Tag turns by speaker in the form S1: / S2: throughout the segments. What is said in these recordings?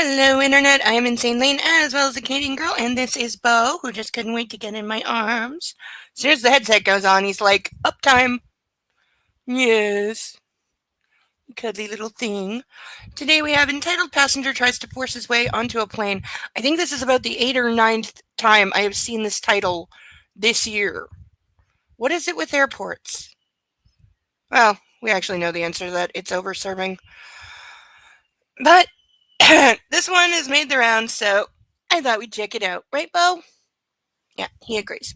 S1: Hello, Internet. I am Insane Lane as well as a Canadian girl, and this is Bo, who just couldn't wait to get in my arms. As soon as the headset goes on, he's like, Uptime. Yes, cuddly little thing. Today we have entitled passenger tries to force his way onto a plane. I think this is about the 8th or ninth time I have seen this title this year. What is it with airports? Well, we actually know the answer to that. It's over serving. But this one has made the rounds, so I thought we'd check it out. Right, Bo? Yeah, he agrees.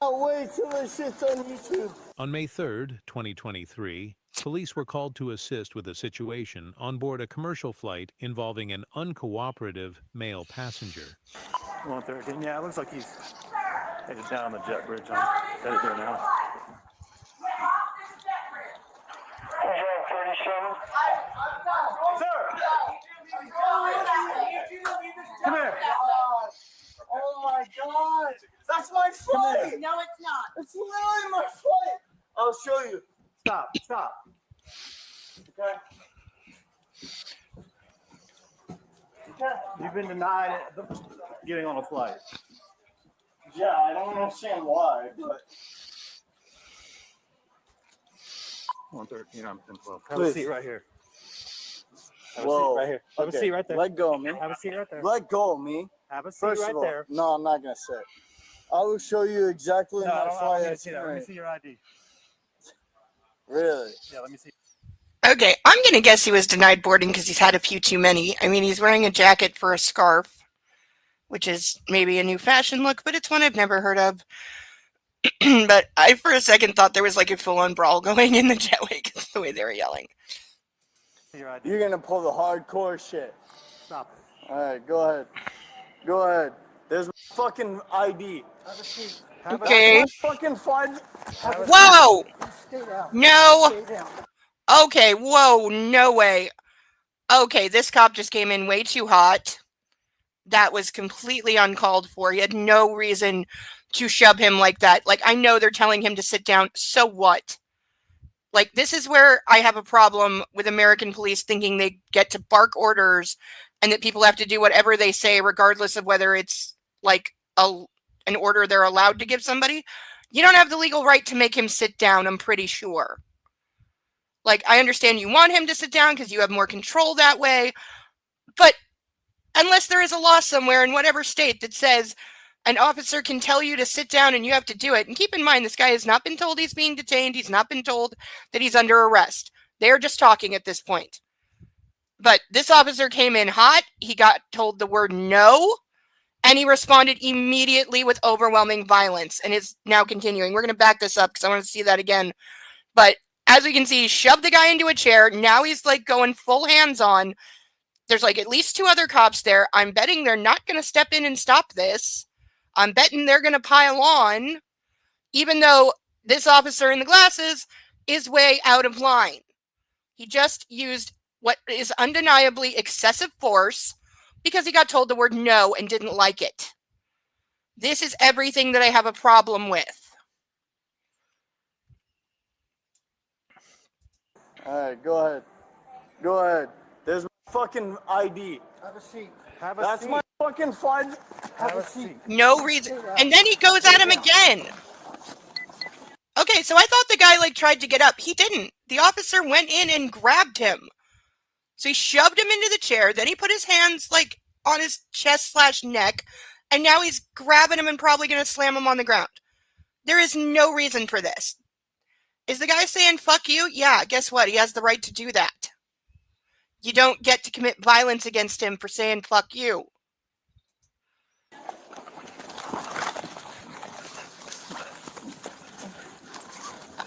S2: I'll wait till this shit's on YouTube.
S3: On May 3rd, 2023, police were called to assist with a situation on board a commercial flight involving an uncooperative male passenger.
S4: 113. Yeah, it looks like he's headed down the jet bridge. I'm headed there now. 37. Sir! Come here.
S2: Oh my god! That's my flight!
S5: No, it's not.
S2: It's literally my flight! I'll show you.
S4: Stop.
S2: Okay?
S4: You've been denied getting on a flight.
S2: Yeah, I don't understand why, but...
S4: 113, I'm 1012.
S2: Have a seat
S4: right here.
S2: Whoa.
S4: Right here. Have a seat right there.
S2: Let go of me.
S4: Have a seat right there.
S2: Let go of me.
S4: Have a seat
S2: First
S4: right
S2: of all,
S4: there.
S2: no, I'm not gonna sit. I will show you exactly
S4: No, I
S2: my
S4: don't
S2: flight
S4: need to see that. Let me
S2: itinerary.
S4: see your ID.
S2: Really?
S4: Yeah, let me see.
S1: Okay, I'm going to guess he was denied boarding because he's had a few too many. I mean, he's wearing a jacket for a scarf, which is maybe a new fashion look, but it's one I've never heard of. But I, for a second, thought there was like a full-on brawl going in the jetway because the way they were yelling.
S4: Your ID.
S2: You're gonna pull the hardcore shit.
S4: Stop it.
S2: Alright, go ahead. Go ahead. There's my fucking ID.
S4: Have a seat. Have
S1: Okay.
S2: My fucking flight.
S1: Whoa!
S2: Stay down.
S1: No!
S2: Stay down.
S1: Okay, whoa, no way. Okay, this cop just came in way too hot. That was completely uncalled for. He had no reason to shove him like that. Like, I know they're telling him to sit down. So what? Like, this is where I have a problem with American police thinking they get to bark orders and that people have to do whatever they say, regardless of whether it's like an order they're allowed to give somebody. You don't have the legal right to make him sit down, I'm pretty sure. Like, I understand you want him to sit down because you have more control that way, but unless there is a law somewhere in whatever state that says an officer can tell you to sit down and you have to do it. And keep in mind, this guy has not been told he's being detained. He's not been told that he's under arrest. They're just talking at this point. But this officer came in hot. He got told the word no, and he responded immediately with overwhelming violence and is now continuing. We're going to back this up because I want to see that again. But as we can see, he shoved the guy into a chair. Now he's like going full hands on. There's like at least 2 other cops there. I'm betting they're not going to step in and stop this. I'm betting they're going to pile on, even though this officer in the glasses is way out of line. He just used what is undeniably excessive force because he got told the word no and didn't like it. This is everything that I have a problem with.
S2: Alright, go ahead. Go ahead. There's my fucking ID.
S4: Have a seat. Have a
S2: That's
S4: seat.
S2: my fucking flight.
S4: Have a seat.
S1: No reason. And then he goes at him again. Okay, so I thought the guy like tried to get up. He didn't. The officer went in and grabbed him. So he shoved him into the chair. Then he put his hands like on his chest/neck. And now he's grabbing him and probably going to slam him on the ground. There is no reason for this. Is the guy saying fuck you? Yeah, guess what? He has the right to do that. You don't get to commit violence against him for saying fuck you.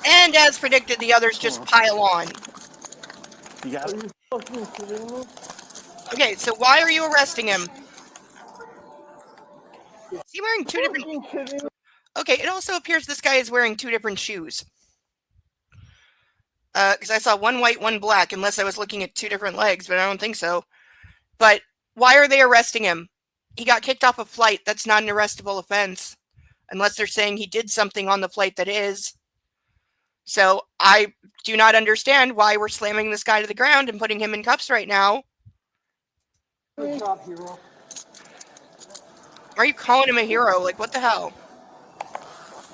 S1: And as predicted, the others just pile on.
S4: You got it?
S2: Fucking kidding me?
S1: Okay, so why are you arresting him? Is he wearing 2 different...
S2: Fucking kidding me?
S1: Okay, it also appears this guy is wearing 2 different shoes. Because I saw one white, one black, unless I was looking at 2 different legs, but I don't think so. But why are they arresting him? He got kicked off a flight. That's not an arrestable offense. Unless they're saying he did something on the flight that is. So I do not understand why we're slamming this guy to the ground and putting him in cuffs right now.
S2: Good job, hero.
S1: Why are you calling him a hero? Like, what the hell?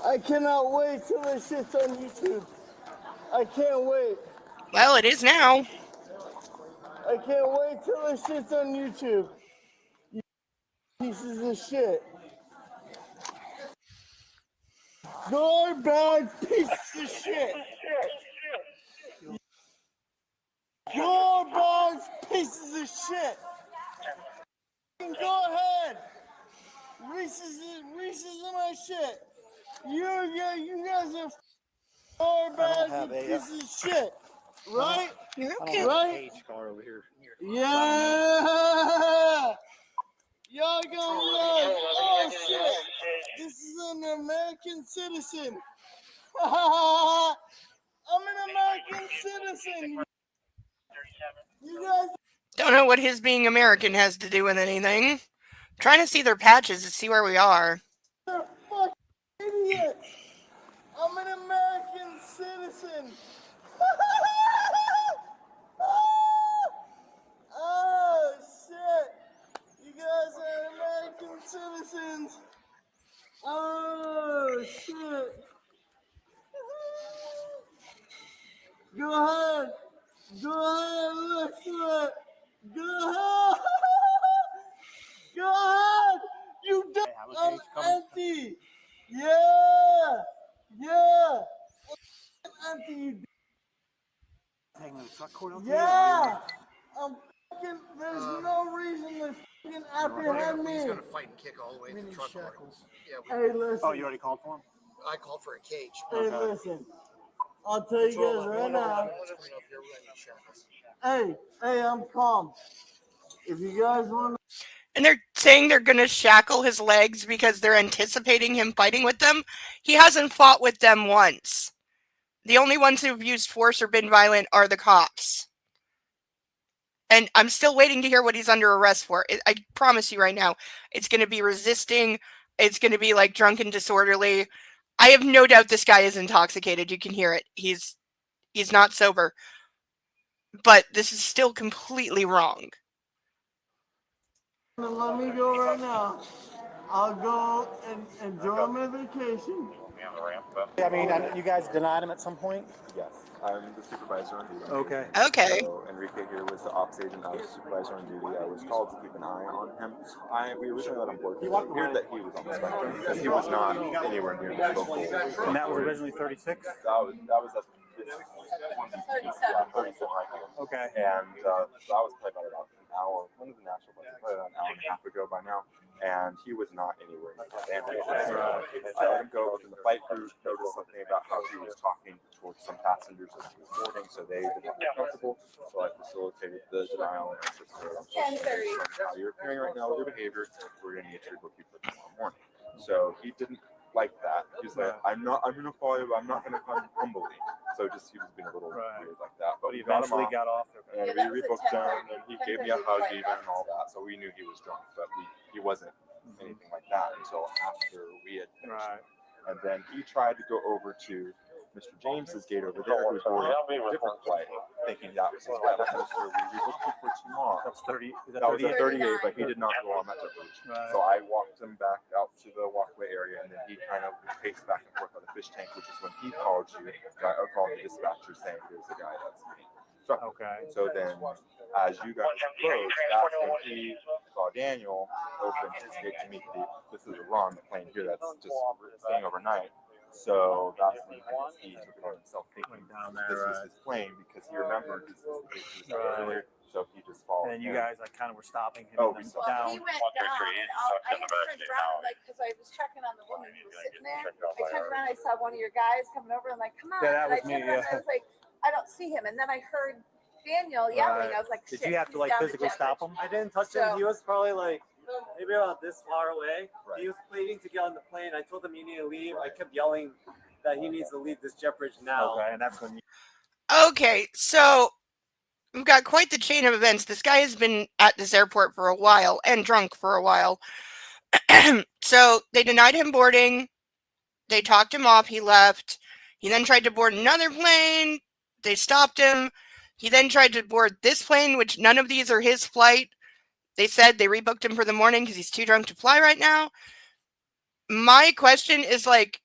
S2: I cannot wait till this shit's on YouTube. I can't wait.
S1: Well, it is now.
S2: I can't wait till this shit's on YouTube. You pieces of shit. Garbage pieces of shit. Garbage pieces of shit. Go ahead. Reese's in my shit. You guys are garbage pieces of shit. Right?
S1: You're okay.
S2: Right?
S4: car over here.
S2: Yeah! Y'all gonna love. Oh shit! This is an American citizen. I'm an American citizen. You guys
S1: Don't know what his being American has to do with anything. Trying to see their patches to see where we are.
S2: are fucking idiots. I'm an American citizen. Oh shit! You guys are American citizens. Oh shit! Go ahead. Go ahead. Look to it. Go ahead. Go ahead. You done. I'm empty. Yeah. Yeah. Empty. You
S4: Hanging the truck court out
S2: yeah. I'm fucking. There's no reason to fucking apprehend me.
S5: He's gonna fight and kick all the way to the truck court. Yeah,
S2: Hey, listen.
S4: Oh, you already called for him?
S5: I called for a cage.
S2: Hey, listen. I'll tell you guys right now. Hey, I'm calm. If you guys want
S1: And they're saying they're going to shackle his legs because they're anticipating him fighting with them. He hasn't fought with them once. The only ones who've used force or been violent are the cops. And I'm still waiting to hear what he's under arrest for. I promise you right now, it's going to be resisting. It's going to be like drunk and disorderly. I have no doubt this guy is intoxicated. You can hear it. He's not sober. But this is still completely wrong.
S2: to let me go right now, I'll go and enjoy my vacation.
S4: I mean, you guys denied him at some point?
S6: Yes, I'm the supervisor on duty.
S4: Okay.
S1: Okay.
S6: So Enrique here was the ops agent. I was the supervisor on duty. I was called to keep an eye on him. We originally let him board. It appeared that he was on the spectrum because he was not anywhere near the vocal.
S4: And that was originally 36?
S6: That was a 37 right here.
S4: Okay.
S6: And that was probably about an hour. When was the national budget? Probably about an hour and a half ago by now. And he was not anywhere near the ambulance. I let him go within the fight group, noticed something about how he was talking towards some passengers as he was boarding, so they did not feel comfortable. So I facilitated the denial and I said, "Sir, I'm so sorry for how you're appearing right now with your behavior. We're going to need to rebook you for tomorrow morning." So he didn't like that. He was like, I'm going to follow you, but I'm not going to come humbly. So just he was being a little weird like that. But
S4: He
S6: we got him
S4: eventually
S6: off,
S4: got off.
S6: and we rebooked him, and he gave me a hug even and all that. So we knew he was drunk, but he wasn't anything like that until after we had finished.
S4: Right.
S6: And then he tried to go over to Mr. James's gate over there, who was boarding a different flight, thinking that was his flight. So we rebooked him for tomorrow.
S4: That's 30. Is
S6: That was a
S4: 38?
S6: 38, but he did not go on that bridge.
S4: Right.
S6: So I walked him back out to the walkway area, and then he kind of paced back and forth by the fish tank, which is when he called you, or called the dispatcher saying, "Here's the guy that's me."
S4: Okay.
S6: So then, as you guys approached, that's when he saw Daniel open his gate to meet this is Ron, the plane here that's just staying overnight. So that's when he took it on himself, thinking this was his plane because he remembered this was the case he was earlier. So he just followed.
S4: And you guys kind of were stopping him.
S6: Oh,
S4: and
S6: we
S4: then
S6: stopped.
S4: down.
S7: He went down, and I had turned around, like, because I was checking on the woman who was sitting there. I turned around, I saw one of your guys coming over, and like, come on.
S4: Yeah, that was
S7: and I
S4: me,
S7: turned around, and I was like, I don't see him. And then I heard Daniel yelling.
S4: Right.
S7: I was like,
S4: Did
S7: shit,
S4: you have to
S7: he's
S4: like
S7: down the
S4: physically
S7: jet
S4: stop
S7: bridge.
S4: him?
S8: I didn't touch
S7: So-
S8: him. He was probably like maybe about this far away.
S6: Right.
S8: He was pleading to get on the plane. I told him you need to leave. I kept yelling that he needs to leave this jet bridge now.
S4: Okay, and that's when you.
S1: Okay, so we've got quite the chain of events. This guy has been at this airport for a while and drunk for a while. So they denied him boarding. They talked him off. He left. He then tried to board another plane. They stopped him. He then tried to board this plane, which none of these are his flight. They said they rebooked him for the morning because he's too drunk to fly right now. My question is like,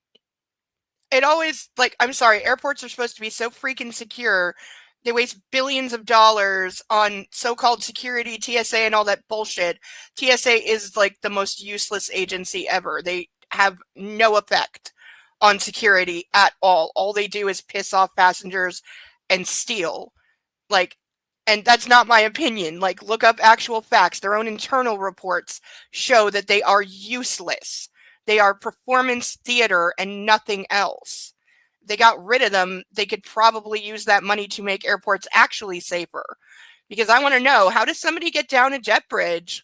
S1: it always, like, I'm sorry, airports are supposed to be so freaking secure. They waste billions of dollars on so-called security, TSA, and all that bullshit. TSA is like the most useless agency ever. They have no effect on security at all. All they do is piss off passengers and steal. Like, and that's not my opinion. Like, look up actual facts. Their own internal reports show that they are useless. They are performance theater and nothing else. If they got rid of them, they could probably use that money to make airports actually safer. Because I want to know, how does somebody get down a jet bridge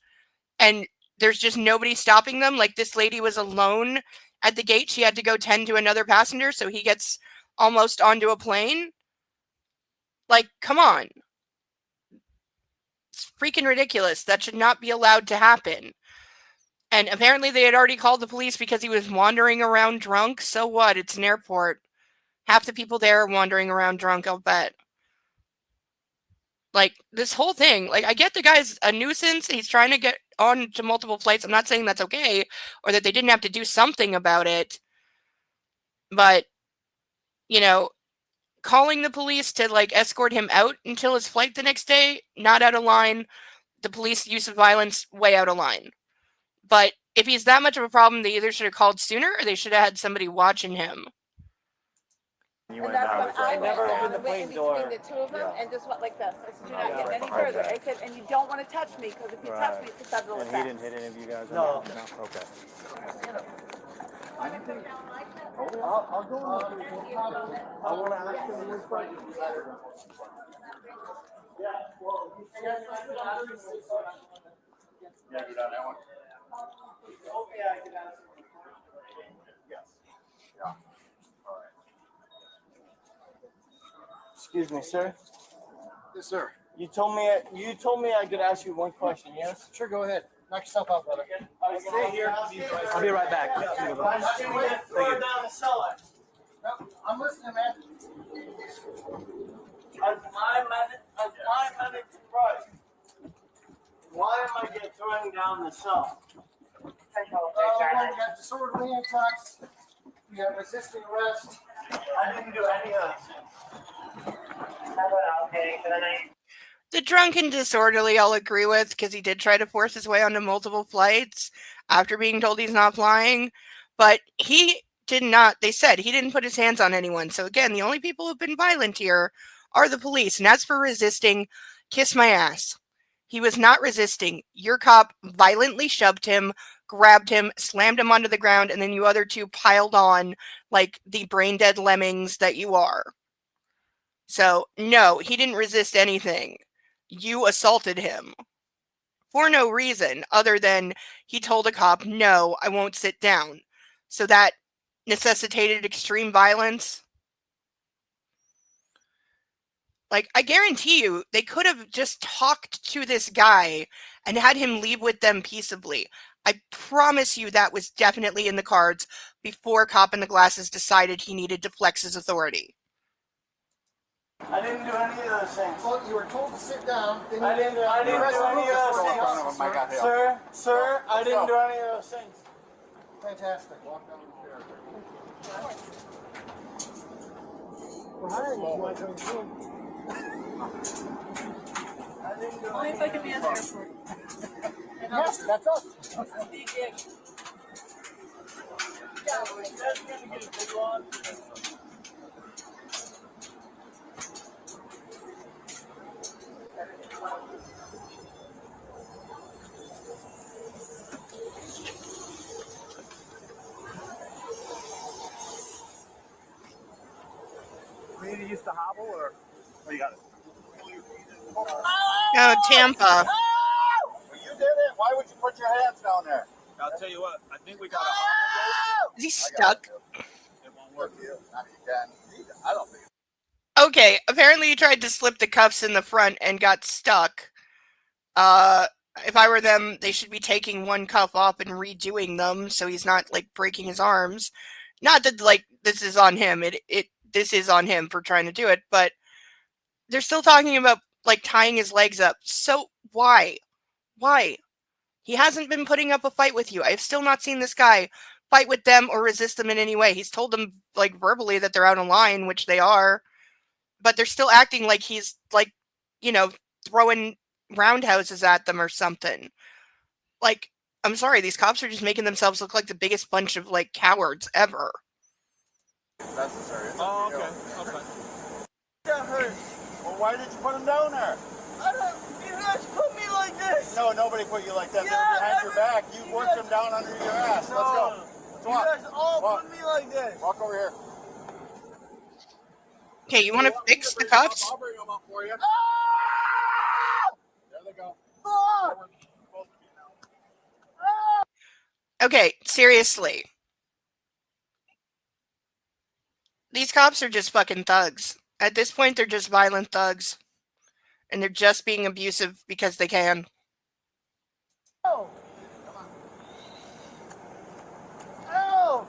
S1: and there's just nobody stopping them? Like, this lady was alone at the gate. She had to go tend to another passenger, so he gets almost onto a plane. Like, come on. It's freaking ridiculous. That should not be allowed to happen. And apparently they had already called the police because he was wandering around drunk. So what? It's an airport. Half the people there are wandering around drunk, I'll bet. Like, this whole thing, like, I get the guy's a nuisance. He's trying to get on to multiple flights. I'm not saying that's okay or that they didn't have to do something about it. But, you know, calling the police to, like, escort him out until his flight the next day, not out of line. The police use of violence, way out of line. But if he's that much of a problem, they either should have called sooner or they should have had somebody watching him.
S4: You
S7: And
S4: went
S7: that's
S4: down.
S7: when I
S8: never
S7: went down
S8: opened the
S7: and went in
S8: plane door.
S7: between the two of them and just went like this. I said, "Do not get any
S4: Right.
S7: further." I said, "And you don't want to touch me because if you touch me, it's a federal
S4: And he
S7: offense."
S4: didn't hit any of you guys?
S8: No.
S4: Okay.
S2: I'll go on. I want to ask him this question.
S9: Excuse me, sir.
S5: Yes, sir.
S9: You told me I could ask you one question. Yes.
S5: Sure, go ahead. Knock yourself out, brother.
S9: Stay here.
S4: I'll be right back.
S9: Down the cellar.
S5: I'm listening, man.
S9: As my medic right. Why am I getting thrown down the cellar?
S5: You got disorderly attacks. You got resisting arrest.
S9: I didn't do any of this.
S1: The drunk and disorderly I'll agree with, because he did try to force his way onto multiple flights after being told he's not flying. But he did not, they said he didn't put his hands on anyone. So again, the only people who've been violent here are the police. And as for resisting, kiss my ass. He was not resisting. Your cop violently shoved him, grabbed him, slammed him onto the ground, and then you other two piled on like the brain dead lemmings that you are. So, no, he didn't resist anything. You assaulted him for no reason other than he told a cop, "No, I won't sit down." So that necessitated extreme violence. Like, I guarantee you, they could have just talked to this guy and had him leave with them peaceably. I promise you that was definitely in the cards before Cop in the Glasses decided he needed to flex his authority.
S9: I didn't do any of those things.
S5: Well, you were told to sit down. Then
S9: I
S5: you
S9: didn't do any of those things. Sir, I didn't do any of those things.
S5: Fantastic. Walk down the stairs. We're hiring you. Why don't you?
S9: I didn't do
S7: Only
S9: any
S7: if I
S9: of
S7: can be
S9: those
S7: at the
S9: things.
S7: airport.
S5: Yes, that's us.
S7: Big gig.
S9: That's gonna get a big one.
S4: We need to use the hobble or you got it?
S1: Oh, Tampa.
S6: Well, you did it. Why would you put your hands down there?
S4: I'll tell you what, I think we got a hobble.
S1: Is he stuck?
S4: It won't
S6: Work
S4: work.
S6: you. I mean, you can. I don't think.
S1: Okay, apparently he tried to slip the cuffs in the front and got stuck. If I were them, they should be taking one cuff off and redoing them so he's not, like, breaking his arms. Not that, like, this is on him. This is on him for trying to do it, but they're still talking about, like, tying his legs up. So why? Why? He hasn't been putting up a fight with you. I've still not seen this guy fight with them or resist them in any way. He's told them, like, verbally that they're out of line, which they are, but they're still acting like he's, like, you know, throwing roundhouses at them or something. Like, I'm sorry, these cops are just making themselves look like the biggest bunch of, like, cowards ever.
S2: Necessary.
S9: Oh, okay.
S2: That hurts. Well, why did you put him down there? I don't. You guys put me like this. No, nobody put you like that.
S7: Yeah,
S2: They were behind your back. You
S7: you
S2: worked
S7: guys-
S2: him down under your ass. Let's go. Let's
S7: You
S2: walk.
S7: guys all
S2: Walk.
S7: put me like this.
S2: Walk over here.
S1: Okay, you want to fix the cops?
S2: I'll bring them up for you.
S7: Ah!
S2: There they go.
S7: Fuck!
S1: Okay, seriously. These cops are just fucking thugs. At this point, they're just violent thugs. And they're just being abusive because they can.
S7: Ow! Ow!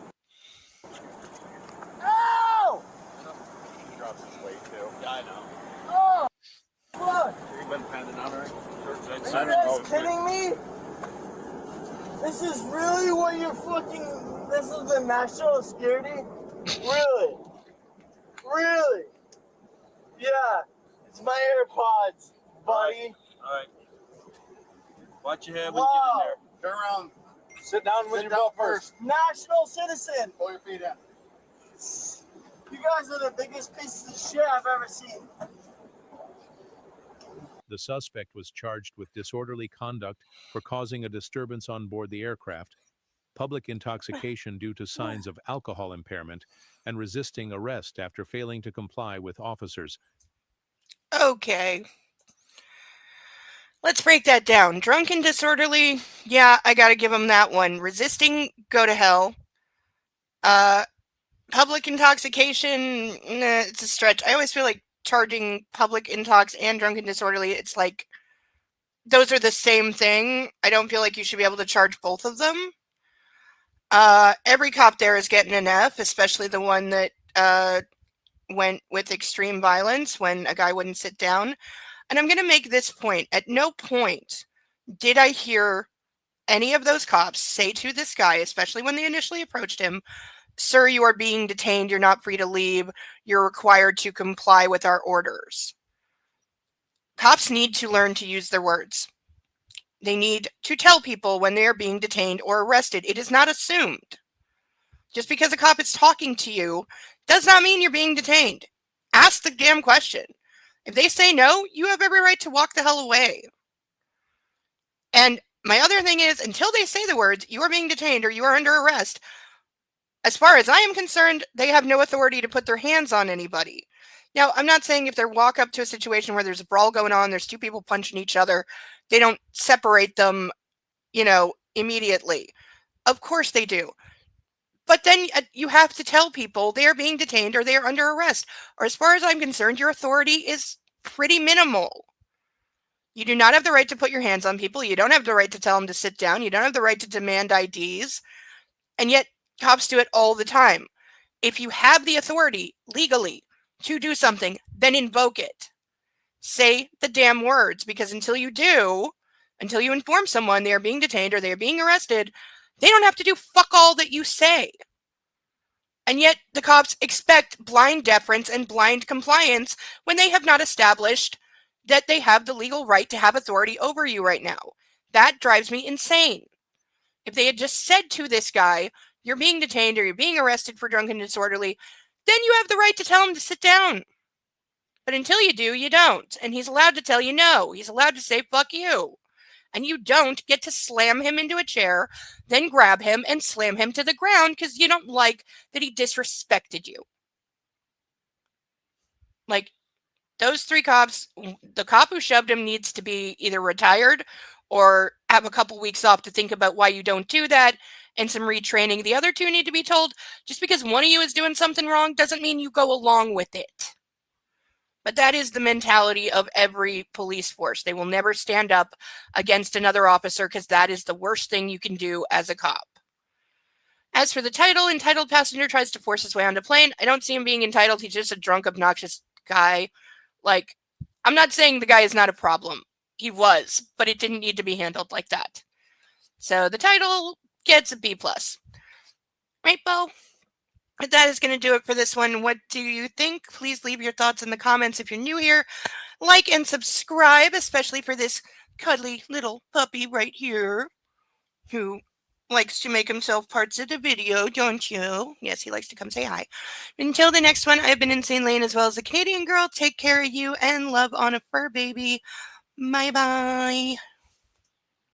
S7: Ow!
S2: He drops his weight too.
S9: Yeah, I know.
S7: Oh! Fuck!
S9: You've been panning out already?
S7: Are you guys kidding me? This is really what you're fucking... This is the national security? Really? Really? Yeah. It's my AirPods, buddy.
S9: All right. Watch your head when
S7: Wow.
S9: you get in
S2: Turn around.
S9: there. Sit down with
S2: Sit
S9: your
S2: down
S9: belt first.
S7: National citizen.
S2: Pull your feet in.
S7: You guys are the biggest pieces of shit I've ever seen.
S3: The suspect was charged with disorderly conduct for causing a disturbance on board the aircraft, public intoxication due to signs of alcohol impairment, and resisting arrest after failing to comply with officers.
S1: Okay. Let's break that down. Drunk and disorderly, yeah, I gotta give him that one. Resisting, go to hell. Public intoxication, nah, it's a stretch. I always feel like charging public intox and drunk and disorderly, it's like, those are the same thing. I don't feel like you should be able to charge both of them. Every cop there is getting an F, especially the one that went with extreme violence when a guy wouldn't sit down. And I'm going to make this point. At no point did I hear any of those cops say to this guy, especially when they initially approached him, "Sir, you are being detained. You're not free to leave. You're required to comply with our orders." Cops need to learn to use their words. They need to tell people when they are being detained or arrested. It is not assumed. Just because a cop is talking to you does not mean you're being detained. Ask the damn question. If they say no, you have every right to walk the hell away. And my other thing is, until they say the words, "You are being detained" or "You are under arrest," as far as I am concerned, they have no authority to put their hands on anybody. Now, I'm not saying if they walk up to a situation where there's a brawl going on, there's two people punching each other, they don't separate them, immediately. Of course they do. But then you have to tell people they are being detained or they are under arrest. Or as far as I'm concerned, your authority is pretty minimal. You do not have the right to put your hands on people. You don't have the right to tell them to sit down. You don't have the right to demand IDs. And yet cops do it all the time. If you have the authority legally to do something, then invoke it. Say the damn words, because until you do, until you inform someone they are being detained or they are being arrested, they don't have to do fuck all that you say. And yet the cops expect blind deference and blind compliance when they have not established that they have the legal right to have authority over you right now. That drives me insane. If they had just said to this guy, "You're being detained or you're being arrested for drunk and disorderly," then you have the right to tell him to sit down. But until you do, you don't. And he's allowed to tell you no. He's allowed to say, "Fuck you." And you don't get to slam him into a chair, then grab him and slam him to the ground because you don't like that he disrespected you. Like, those three cops, the cop who shoved him needs to be either retired or have a couple weeks off to think about why you don't do that and some retraining. The other two need to be told, just because one of you is doing something wrong doesn't mean you go along with it. But that is the mentality of every police force. They will never stand up against another officer because that is the worst thing you can do as a cop. As for the title, entitled passenger tries to force his way onto plane. I don't see him being entitled. He's just a drunk, obnoxious guy. Like, I'm not saying the guy is not a problem. He was, but it didn't need to be handled like that. So the title gets a B+. Right, Bo? That is going to do it for this one. What do you think? Please leave your thoughts in the comments if you're new here. Like and subscribe, especially for this cuddly little puppy right here who likes to make himself parts of the video, don't you? Yes, he likes to come say hi. Until the next one, I've been Insane Lane as well as the Canadian Girl. Take care of you and love on a fur baby. Bye-bye.